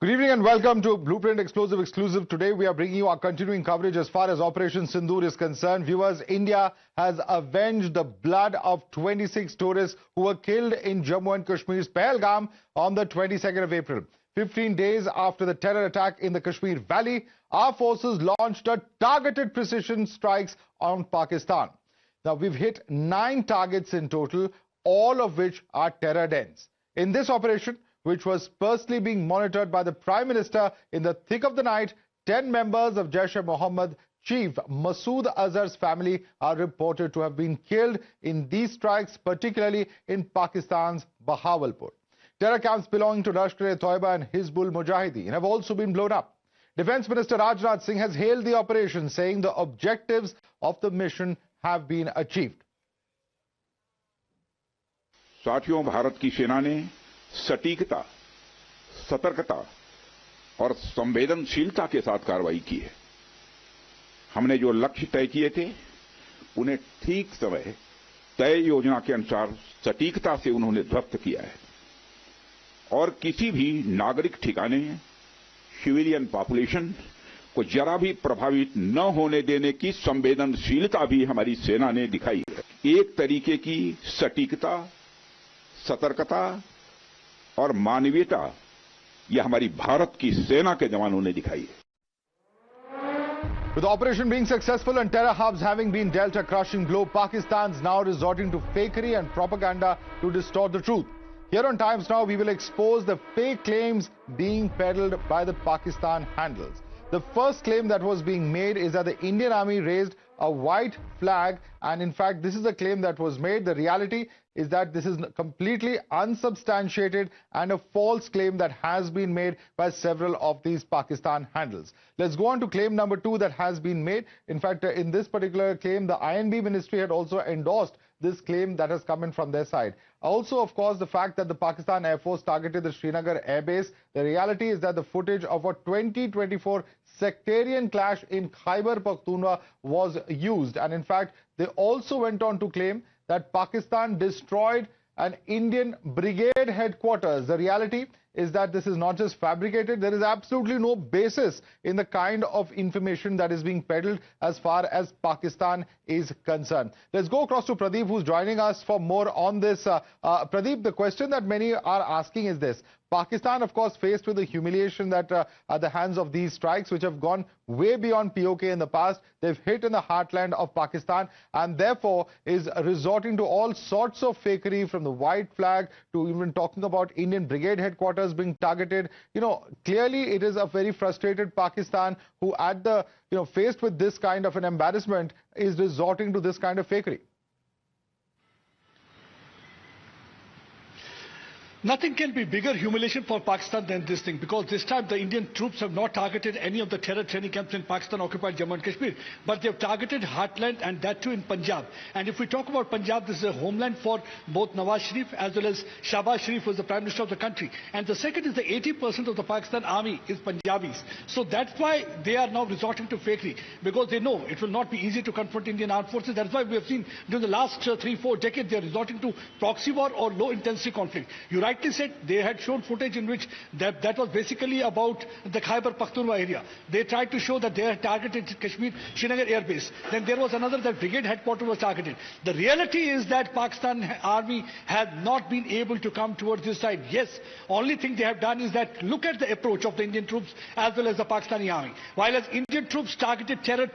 Good evening and welcome to Blueprint Explosive Exclusive. Today we are bringing you our continuing coverage as far as Operation Sindoor is concerned. Viewers, India has avenged the blood of 26 tourists who were killed in Jammu and Kashmir's Pahalgam on the 22nd of April. 15 days after the terror attack in the Kashmir Valley, our forces launched a targeted precision strikes on Pakistan. Now we've hit 9 targets in total, all of which are terror dens. In this operation, which was personally being monitored by the Prime Minister in the thick of the night, 10 members of Jaish-e-Mohammed chief Masood Azhar's family are reported to have been killed in these strikes, particularly in Pakistan's Bahawalpur. Terror camps belonging to Lashkar-e-Taiba and Hizbul Mujahideen have also been blown up. Defence Minister Rajnath Singh has hailed the operation, saying the objectives of the mission have been achieved. साथियों, भारत की सेना ने सटीकता, सतर्कता और संवेदनशीलता के साथ कार्रवाई की है। हमने जो लक्ष्य तय किए थे, उन्हें ठीक समय तय योजना के अनुसार सटीकता से उन्होंने ध्वस्त किया है और किसी भी नागरिक ठिकाने, सिविलियन पॉपुलेशन को जरा भी प्रभावित न होने देने की संवेदनशीलता भी हमारी सेना ने दिखाई है। एक तरीके की सटीकता, सतर्कता और मानवीयता यह हमारी भारत की सेना के जवानों ने दिखाई है। With the operation being successful and terror hubs having been dealt a crushing blow, Pakistan's now resorting to fakery and propaganda to distort the truth. Here on Times Now, we will expose the fake claims being peddled by the Pakistan handlers. The first claim that was being made is that the Indian Army raised a white flag, and in fact this is a claim that was made. The reality is that this is completely unsubstantiated and a false claim that has been made by several of these Pakistan handlers. Let's go on to claim number 2 that has been made. In fact, in this particular claim, the INB ministry had also endorsed this claim that has come in from their side. Also, of course, the fact that the Pakistan Air Force targeted the Srinagar Air Base. The reality is that the footage of a 2024 sectarian clash in Khyber Pakhtunkhwa was used. And in fact, they also went on to claim that Pakistan destroyed an Indian brigade headquarters. The reality is that this is not just fabricated. There is absolutely no basis in the kind of information that is being peddled as far as Pakistan is concerned. Let's go across to Pradeep, who's joining us for more on this. Pradeep, the question that many are asking is this. Pakistan, of course, faced with the humiliation that at the hands of these strikes, which have gone way beyond POK in the past. They've hit in the heartland of Pakistan and therefore is resorting to all sorts of fakery, from the white flag to even talking about Indian brigade headquarters being targeted. You know, clearly it is a very frustrated Pakistan who at the, faced with this kind of an embarrassment is resorting to this kind of fakery. Nothing can be bigger humiliation for Pakistan than this thing, because this time the Indian troops have not targeted any of the terror training camps in Pakistan-occupied Jammu and Kashmir, but they have targeted heartland, and that too in Punjab. And if we talk about Punjab, this is a homeland for both Nawaz Sharif as well as Shahbaz Sharif, who is the Prime Minister of the country. And the second is the 80% of the Pakistan army is Punjabis. So that's why they are now resorting to fakery, because they know it will not be easy to confront Indian armed forces. That's why we have seen during the last 3-4 decades, they are resorting to proxy war or low-intensity conflict. You rightly said they had shown footage in which that was basically about the Khyber Pakhtunkhwa area. They tried to show that they had targeted Kashmir, Srinagar Air Base. Then there was another that brigade headquarters was targeted. The reality is that Pakistan army has not been able to come towards this side. Yes, only thing they have done is that look at the approach of the Indian troops as well as the Pakistani army. While as Indian troops targeted terror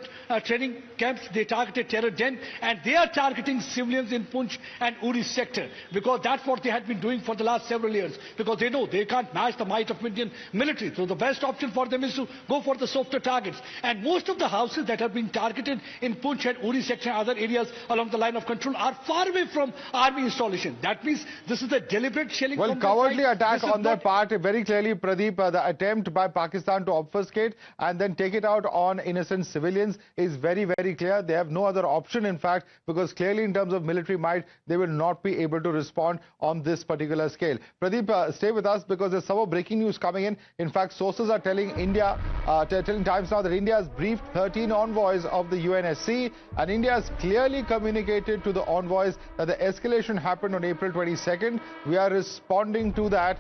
training camps, they targeted terror den, and they are targeting civilians in Poonch and Uri sector, because that's what they had been doing for the last several years, because they know they can't match the might of Indian military. So the best option for them is to go for the softer targets. And most of the houses that have been targeted in Poonch and Uri section and other areas along the line of control are far away from army installation. That means this is a deliberate shelling. Well, cowardly attack on their part. Very clearly, Pradeep, the attempt by Pakistan to obfuscate and then take it out on innocent civilians is very, very clear. They have no other option, in fact, because clearly in terms of military might, they will not be able to respond on this particular scale. upscale. Pradeep, stay with us because there's some more breaking news coming in. In fact, sources are telling telling Times Now that India has briefed 13 envoys of the UNSC, and India has clearly communicated to the envoys that the escalation happened on April 22nd. We are responding to that.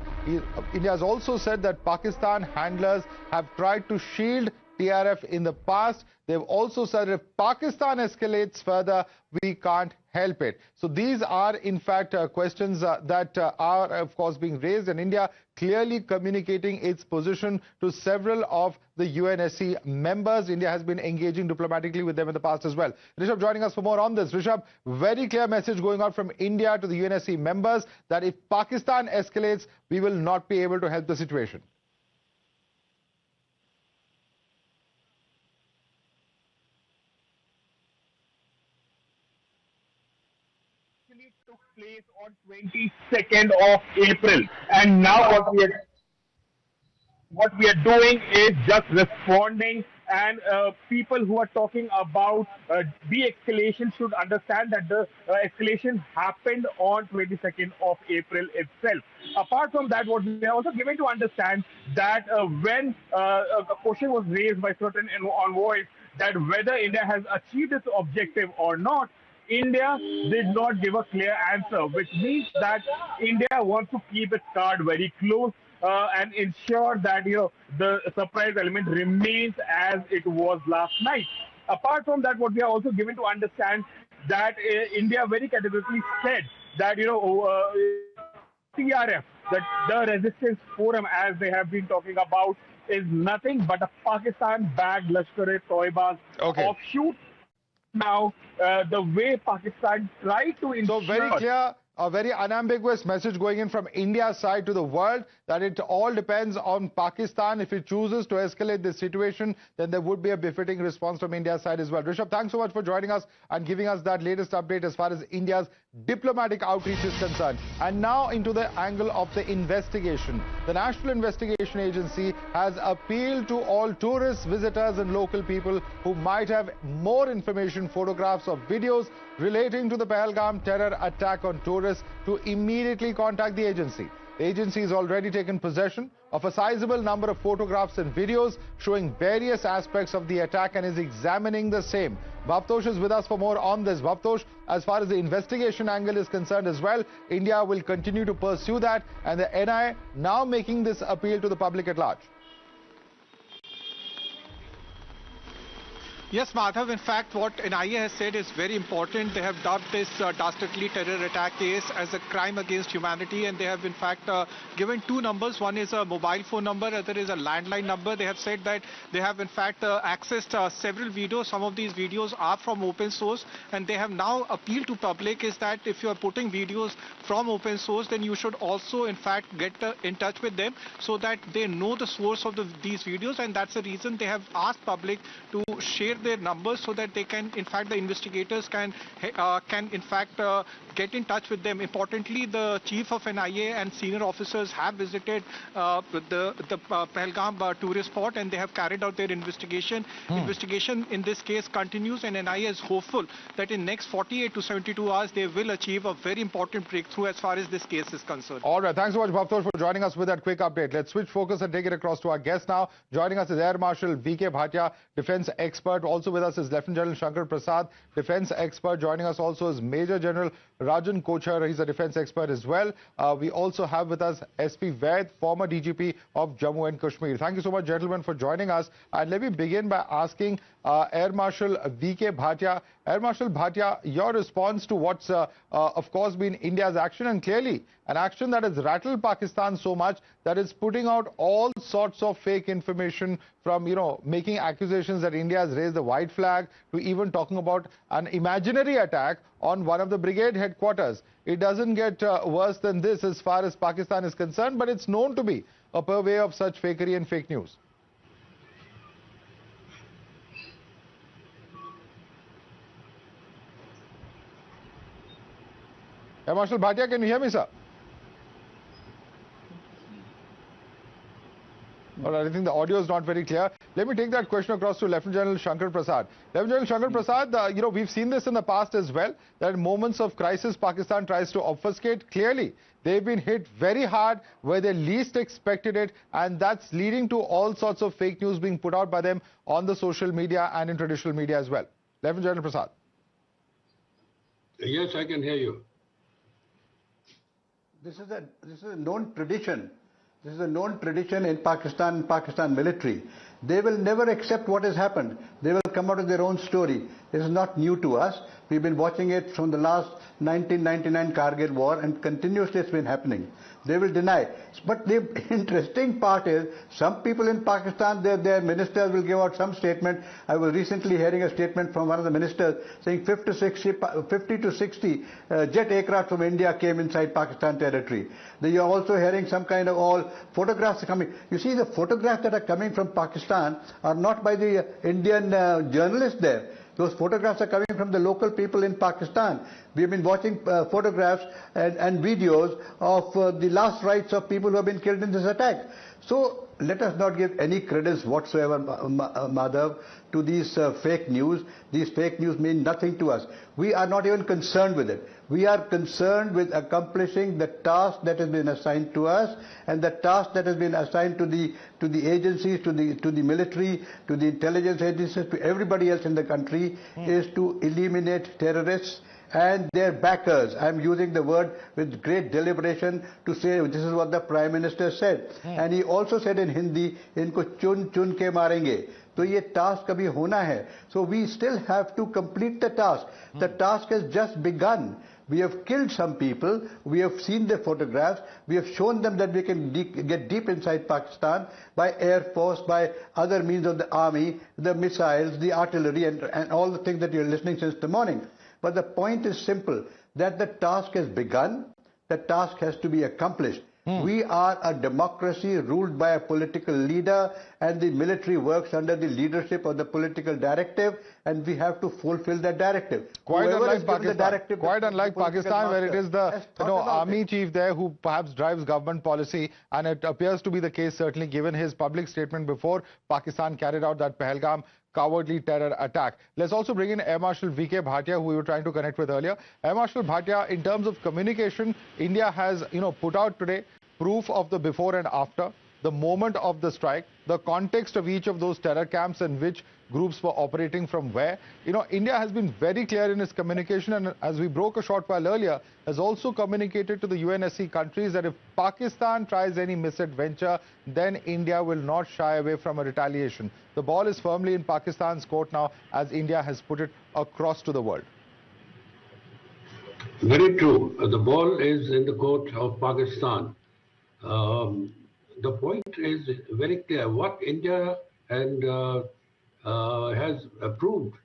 India has also said that Pakistan handlers have tried to shield TRF in the past. They've also said if Pakistan escalates further, we can't help it. So these are in fact questions that are of course being raised, and India clearly communicating its position to several of the UNSC members. India has been engaging diplomatically with them in the past as well. Rishabh joining us for more on this. Rishabh, very clear message going out from India to the UNSC members that if Pakistan escalates, we will not be able to help the situation. Took place on 22nd of April, and now what we are doing is just responding, and people who are talking about de-escalation should understand that the escalation happened on 22nd of April itself. Apart from that, what we are also given to understand that when a question was raised by certain envoys that whether India has achieved its objective or not, India did not give a clear answer, which means that India wants to keep its card very close and ensure that the surprise element remains as it was last night. Apart from that, what we are also given to understand that India very categorically said that TRF, that the Resistance Forum, as they have been talking about, is nothing but a Pakistan-backed Lashkar-e-Taiba's offshoot. Now, the way Pakistan tried to ensure... So very clear, a very unambiguous message going in from India's side to the world that it all depends on Pakistan. If it chooses to escalate this situation, then there would be a befitting response from India's side as well. Rishabh, thanks so much for joining us and giving us that latest update as far as India's diplomatic outreach is concerned. And now into the angle of the investigation. The National Investigation Agency has appealed to all tourists, visitors and local people who might have more information, photographs or videos relating to the Pahalgam terror attack on tourists to immediately contact the agency. The agency has already taken possession of a sizable number of photographs and videos showing various aspects of the attack and is examining the same. Madhavdas is with us for more on this. Madhavdas, as far as the investigation angle is concerned as well, India will continue to pursue that, and the NIA now making this appeal to the public at large. Yes, Madhav, in fact, what NIA has said is very important. They have dubbed this dastardly terror attack case as a crime against humanity, and they have, in fact, given two numbers. One is a mobile phone number, other is a landline number. They have said that they have, in fact, accessed several videos. Some of these videos are from open source, and they have now appealed to public is that if you are putting videos from open source, then you should also, in fact, get in touch with them so that they know the source of these videos, and that's the reason they have asked public to share their numbers so that they can, in fact, the investigators can in fact get in touch with them. Importantly, the chief of NIA and senior officers have visited the Pahalgam tourist spot, and they have carried out their investigation. Investigation in this case continues, and NIA is hopeful that in next 48 to 72 hours they will achieve a very important breakthrough as far as this case is concerned. All right, thanks so much, Madhavdas, for joining us with that quick update. Let's switch focus and take it across to our guest now. Joining us is Air Marshal VK Bhatia, defense expert. Also with us is Lieutenant General Shankar Prasad, defense expert. Joining us also is Major General Rajan Kochar. He's a defense expert as well. We also have with us SP Vaid, former DGP of Jammu and Kashmir. Thank you so much, gentlemen, for joining us. And let me begin by asking Air Marshal VK Bhatia. Air Marshal Bhatia, your response to what's of course been India's action, and clearly an action that has rattled Pakistan so much that it's putting out all sorts of fake information, from making accusations that India has raised the white flag to even talking about an imaginary attack on one of the brigade headquarters. It doesn't get worse than this as far as Pakistan is concerned, but it's known to be a purveyor of such fakery and fake news. Air Marshal Bhatia, can you hear me, sir? All right, I think the audio is not very clear. Let me take that question across to Lieutenant General Shankar Prasad. Lieutenant General Shankar Prasad, we've seen this in the past as well, that in moments of crisis, Pakistan tries to obfuscate. Clearly, they've been hit very hard where they least expected it, and that's leading to all sorts of fake news being put out by them on the social media and in traditional media as well. Lieutenant General Prasad. Yes, I can hear you. This is a known tradition. This is a known tradition in Pakistan military. They will never accept what has happened. They will come out with their own story. This is not new to us. We've been watching it from the last 1999 Kargil war, and continuously it's been happening. They will deny. But the interesting part is, some people in Pakistan, their ministers will give out some statement. I was recently hearing a statement from one of the ministers saying 50 to 60 jet aircraft from India came inside Pakistan territory. You are also hearing some kind of all photographs coming. You see, the photographs that are coming from Pakistan are not by the Indian journalists there. Those photographs are coming from the local people in Pakistan. We have been watching photographs and videos of the last rites of people who have been killed in this attack. So let us not give any credence whatsoever, Madhav, to these fake news. These fake news mean nothing to us. We are not even concerned with it. We are concerned with accomplishing the task that has been assigned to us, and the task that has been assigned to the agencies, to the military, to the intelligence agencies, to everybody else in the country, is to eliminate terrorists and their backers. I am using the word with great deliberation to say this is what the Prime Minister said. And he also said in Hindi, "Inko chun chun ke marenge." So ye task abhi hona hai. So we still have to complete the task. The task has just begun. We have killed some people. We have seen their photographs. We have shown them that we can get deep inside Pakistan by Air Force, by other means of the army, the missiles, the artillery, and all the things that you're listening since the morning. But the point is simple, that the task has begun, the task has to be accomplished. We are a democracy ruled by a political leader, and the military works under the leadership of the political directive, and we have to fulfill that directive. Quite unlike Pakistan, quite Pakistan, where it is the army chief there who perhaps drives government policy, and it appears to be the case certainly given his public statement before Pakistan carried out that Pahalgam cowardly terror attack. Let's also bring in Air Marshal VK Bhatia, who we were trying to connect with earlier. Air Marshal Bhatia, in terms of communication, India has, put out today proof of the before and after, the moment of the strike, the context of each of those terror camps and which groups were operating from where. India has been very clear in its communication, and as we broke a short while earlier, has also communicated to the UNSC countries that if Pakistan tries any misadventure, then India will not shy away from a retaliation. The ball is firmly in Pakistan's court now, as India has put it across to the world. Very true. The ball is in the court of Pakistan. The point is very clear. What India has approved,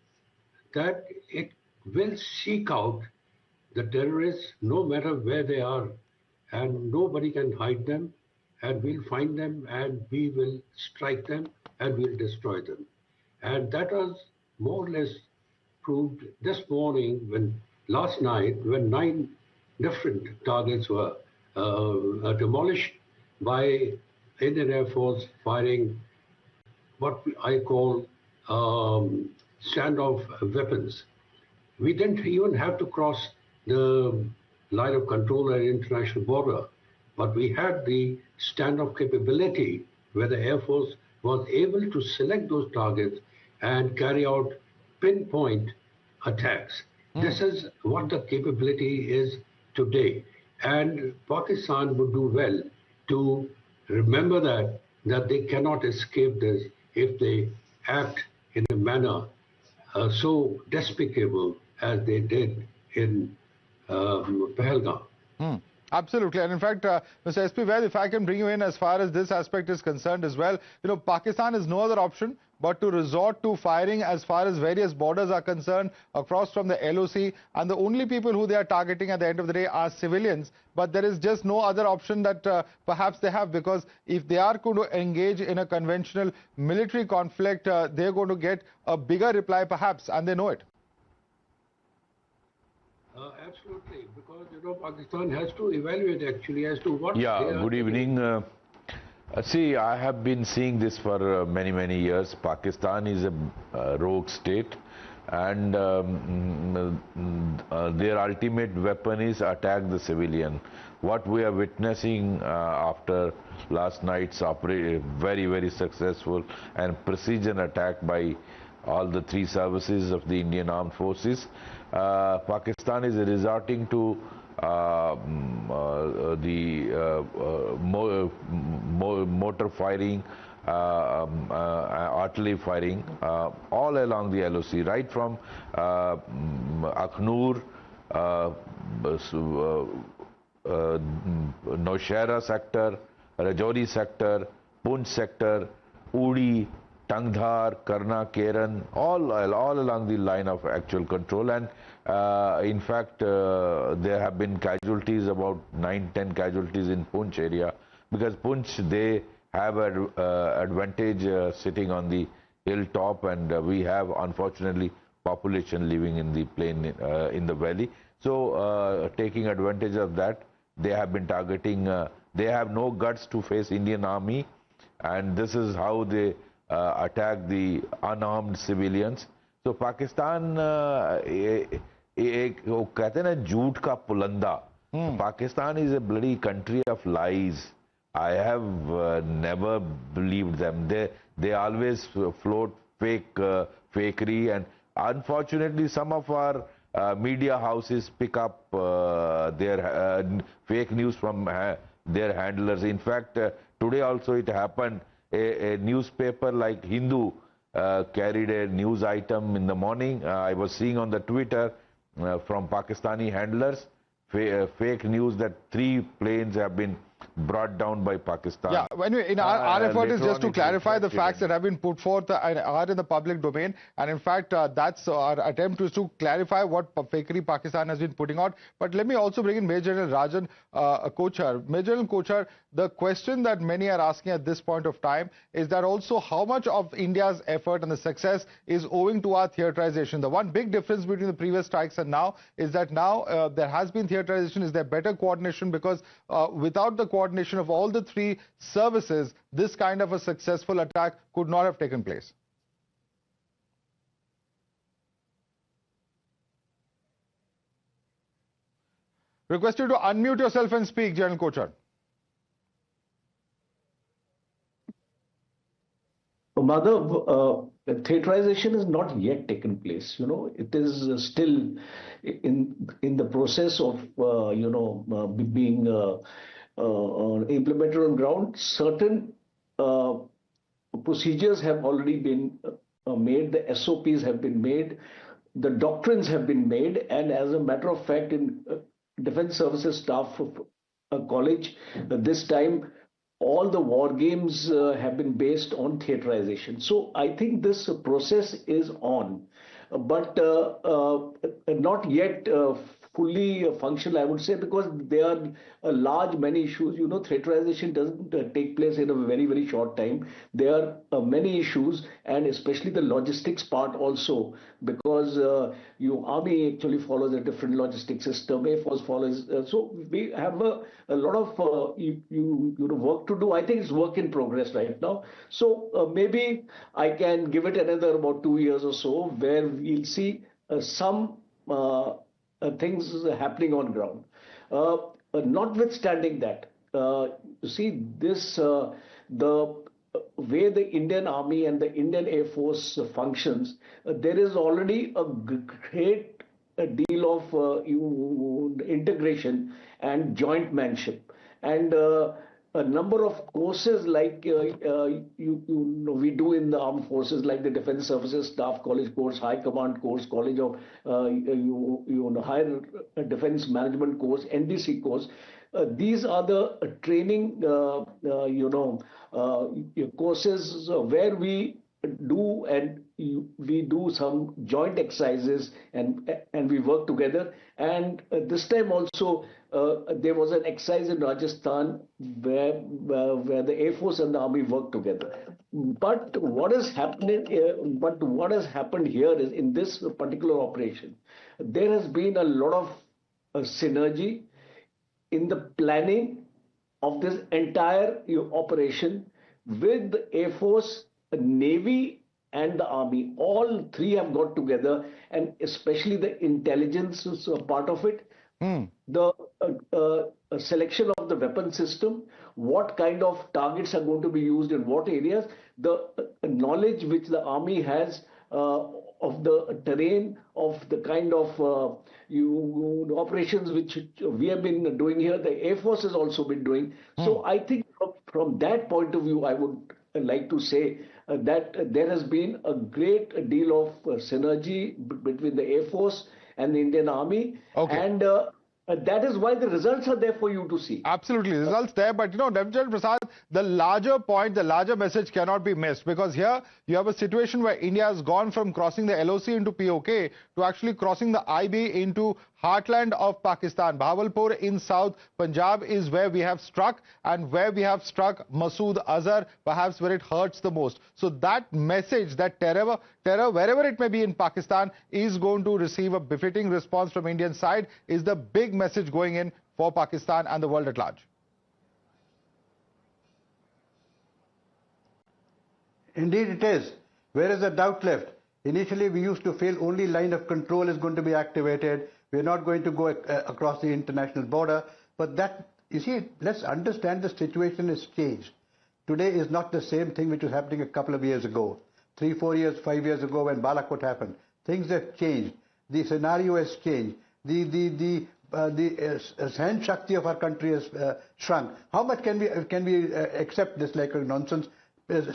that it will seek out the terrorists no matter where they are, and nobody can hide them, and we'll find them, and we will strike them, and we'll destroy them. And that was more or less proved this morning, last night, when 9 different targets were demolished by Indian Air Force firing what I call standoff weapons. We didn't even have to cross the line of control at the international border, but we had the standoff capability where the Air Force was able to select those targets and carry out pinpoint attacks. This is what the capability is today. And Pakistan would do well to remember that they cannot escape this if they act in a manner so despicable as they did in Pahalgam. Absolutely. And in fact, Mr. SP Vaid, if I can bring you in as far as this aspect is concerned as well, Pakistan has no other option but to resort to firing as far as various borders are concerned across from the LOC, and the only people who they are targeting at the end of the day are civilians. But there is just no other option that perhaps they have, because if they are going to engage in a conventional military conflict, they're going to get a bigger reply perhaps, and they know it. Absolutely, because Pakistan has to evaluate actually as to what. Yeah, good evening. See, I have been seeing this for many years. Pakistan is a rogue state, and their ultimate weapon is attack the civilian. What we are witnessing after last night's very successful and precision attack by all the three services of the Indian Armed Forces, Pakistan is resorting to mortar firing, artillery firing, all along the LOC, right from Akhnur, Nowshera sector, Rajouri sector, Poonch sector, Uri, Tangdhar, Karna, Keran, all along the line of actual control. And in fact, there have been casualties, about 9-10 casualties in Poonch area, because Poonch, they have an advantage sitting on the hilltop, and we have, unfortunately, population living in the plain, in the valley. So taking advantage of that, they have been targeting, they have no guts to face Indian army, and this is how they attack the unarmed civilians. So Pakistan, वो कहते हैं ना झूठ का पुलंदा. Pakistan is a bloody country of lies. I have never believed them. They always float fakery, and unfortunately some of our media houses pick up their fake news from their handlers. In fact, today also it happened. A newspaper like Hindu carried a news item in the morning. I was seeing on the Twitter from Pakistani handlers, fake news that 3 planes have been brought down by Pakistan. Yeah, anyway, in our effort is just to clarify the facts that have been put forth and are in the public domain. And in fact, that's our attempt is to clarify what fakery Pakistan has been putting out. But let me also bring in Major General Rajan Kochhar. Major General Kochhar, the question that many are asking at this point of time is that also how much of India's effort and the success is owing to our theaterization. The one big difference between the previous strikes and now is that now there has been theaterization. Is there better coordination? Because without the coordination of all the 3 services, this kind of a successful attack could not have taken place. Request you to unmute yourself and speak, General Kochhar. Madhav, theaterization has not yet taken place. You know, it is still in the process of being implemented on ground. Certain procedures have already been made. The SOPs have been made. The doctrines have been made. And as a matter of fact, in Defense Services Staff College, this time, all the war games have been based on theaterization. So I think this process is on, but not yet fully functional, I would say, because there are many issues. You know, theaterization doesn't take place in a very short time. There are many issues, and especially the logistics part also, because your army actually follows a different logistic system. Air Force follows. So we have a lot of work to do. I think it's work in progress right now. So maybe I can give it another about 2 years or so, where we'll see some things happening on ground. Notwithstanding that, you see this the way the Indian Army and the Indian Air Force functions, there is already a great deal of integration and joint manship, and a number of courses like we do in the armed forces, like the Defense Services Staff College course, High Command course, College of Higher Defense Management course, NDC course. These are the training courses where we do some joint exercises and we work together. And this time also there was an exercise in Rajasthan where the Air Force and the Army worked together. But what has happened here is, in this particular operation, there has been a lot of synergy in the planning of this entire operation with the Air Force, Navy, and the Army. All three have got together, and especially the intelligence is a part of it. The selection of the weapon system, what kind of targets are going to be used in what areas, the knowledge which the Army has of the terrain, of the kind of operations which we have been doing here, the Air Force has also been doing. So I think from that point of view, I would like to say that there has been a great deal of synergy between the Air Force and the Indian Army. And that is why the results are there for you to see. Absolutely, results there. But you know, Lieutenant Prasad, the larger point, the larger message cannot be missed, because here you have a situation where India has gone from crossing the LOC into POK to actually crossing the IB into heartland of Pakistan. Bahawalpur in South Punjab is where we have struck, and where we have struck Masood Azhar, perhaps where it hurts the most. So that message, that terror wherever it may be in Pakistan, is going to receive a befitting response from Indian side, is the big message going in for Pakistan and the world at large. Indeed it is. Where is the doubt left? Initially we used to feel only line of control is going to be activated. We're not going to go across the international border. But that, you see, let's understand the situation has changed. Today is not the same thing which was happening a couple of years ago. 3, 4 years, 5 years ago when Balakot happened. Things have changed. The scenario has changed. The Sahan Shakti of our country has shrunk. How much can we accept this like a nonsense?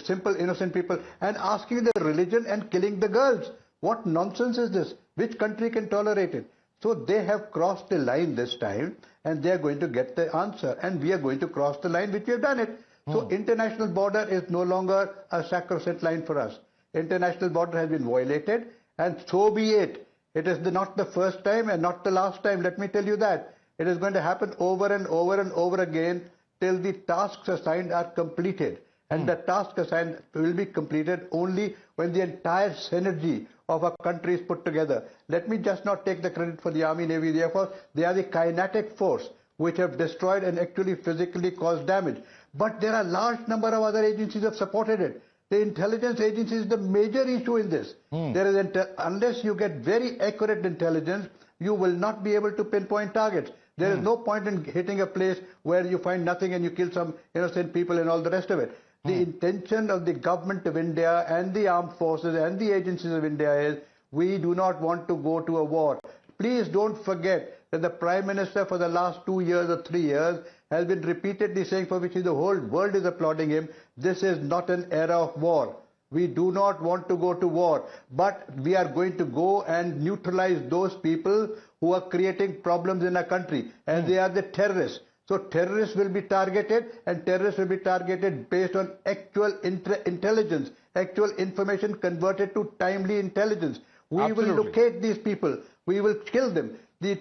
Simple, innocent people, and asking the religion and killing the girls. What nonsense is this? Which country can tolerate it? So they have crossed the line this time, and they are going to get the answer, and we are going to cross the line, which we have done it. So international border is no longer a sacrosanct line for us. International border has been violated, and so be it. It is not the first time and not the last time, let me tell you that. It is going to happen over and over and over again till the tasks assigned are completed. And the task assigned will be completed only when the entire synergy of a country is put together. Let me just not take the credit for the Army, Navy, the Air Force. They are the kinetic force which have destroyed and actually physically caused damage. But there are a large number of other agencies that have supported it. The intelligence agency is the major issue in this. There is unless you get very accurate intelligence, you will not be able to pinpoint targets. There is no point in hitting a place where you find nothing and you kill some innocent people and all the rest of it. The intention of the government of India and the armed forces and the agencies of India is, we do not want to go to a war. Please don't forget that the Prime Minister for the last 2 years or 3 years has been repeatedly saying, for which the whole world is applauding him, this is not an era of war. We do not want to go to war, but we are going to go and neutralize those people who are creating problems in our country, and they are the terrorists. So terrorists will be targeted, and terrorists will be targeted based on actual intelligence, actual information converted to timely intelligence. We will locate these people. We will kill them.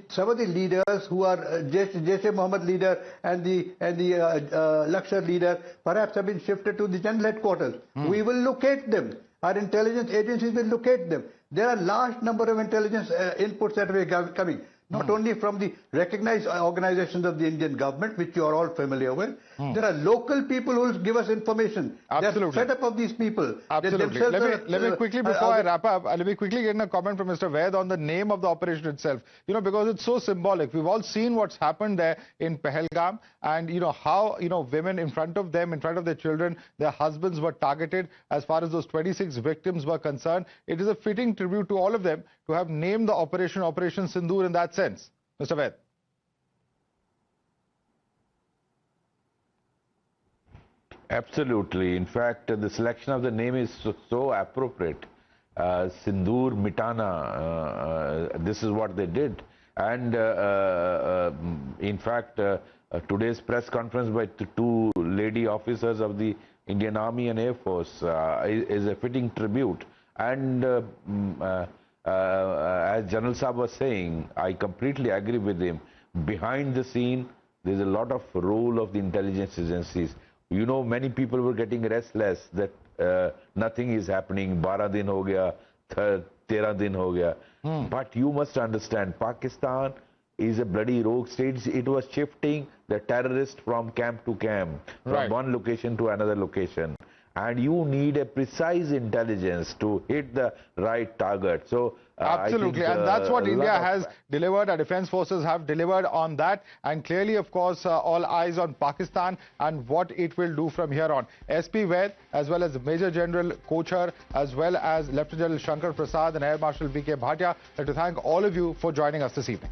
Some of the leaders who are Jaish-e-Mohammed leader and the Lashkar leader perhaps have been shifted to the general headquarters. We will locate them. Our intelligence agencies will locate them. There are large number of intelligence inputs that are coming. Not only from the recognized organizations of the Indian government, which you are all familiar with. There are local people who will give us information. Absolutely. The setup of these people. Absolutely. Let me quickly, before I wrap up, let me quickly get in a comment from Mr. Vaid on the name of the operation itself. You know, because it's so symbolic. We've all seen what's happened there in Pahalgam, and you know how women in front of them, in front of their children, their husbands were targeted. As far as those 26 victims were concerned, it is a fitting tribute to all of them to have named the Operation Sindoor in that sense. Mr. Vaid. Absolutely. In fact, the selection of the name is so appropriate. Sindoor Mitana, this is what they did. And in fact, today's press conference by two lady officers of the Indian Army and Air Force is a fitting tribute. And as General Saab was saying, I completely agree with him. Behind the scene, there's a lot of role of the intelligence agencies. You know, many people were getting restless that nothing is happening. 12 din ho gaya, 13 din ho gaya. But you must understand, Pakistan is a bloody rogue state. It was shifting the terrorists from camp to camp, from one location to another location. And you need a precise intelligence to hit the right target. So absolutely, and that's what India has delivered. Our defense forces have delivered on that, and clearly, of course, all eyes on Pakistan and what it will do from here on. SP Vaid, as well as Major General Kochar, as well as Lieutenant General Shankar Prasad and Air Marshal VK Bhatia, I'd like to thank all of you for joining us this evening.